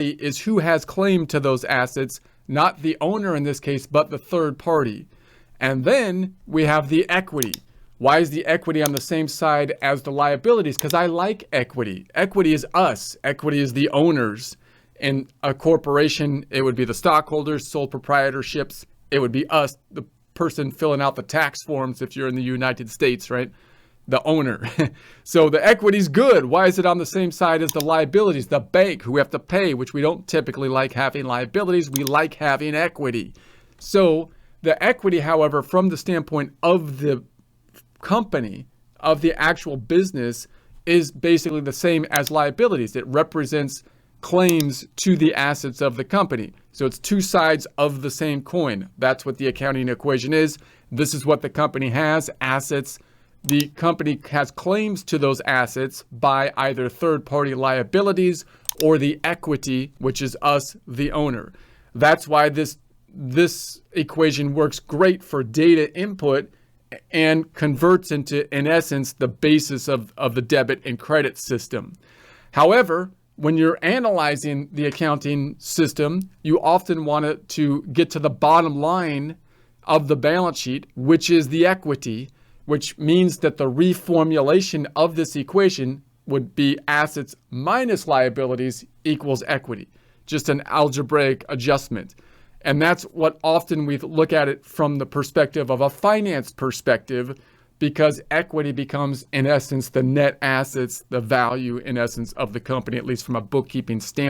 is who has claim to those assets, not the owner in this case, but the third party. And then we have the equity. Why is the equity on the same side as the liabilities? Because I like equity. Equity is us. Equity is the owners. In a corporation, it would be the stockholders, sole proprietorships. It would be us, the person filling out the tax forms if you're in the United States, right? The owner. So the equity is good. Why is it on the same side as the liabilities? The bank, who have to pay, which we don't typically like having liabilities. We like having equity. So the equity, however, from the standpoint of the company, of the actual business, is basically the same as liabilities. It represents claims to the assets of the company. So it's two sides of the same coin. That's what the accounting equation is. This is what the company has, assets. The company has claims to those assets by either third-party liabilities or the equity, which is us, the owner. That's why this equation works great for data input and converts into, in essence, the basis of the debit and credit system. However, when you're analyzing the accounting system, you often want to get to the bottom line of the balance sheet, which is the equity, which means that the reformulation of this equation would be assets minus liabilities equals equity, just an algebraic adjustment. And that's what often we look at it from the perspective of a finance perspective, because equity becomes, in essence, the net assets, the value, in essence, of the company, at least from a bookkeeping standpoint.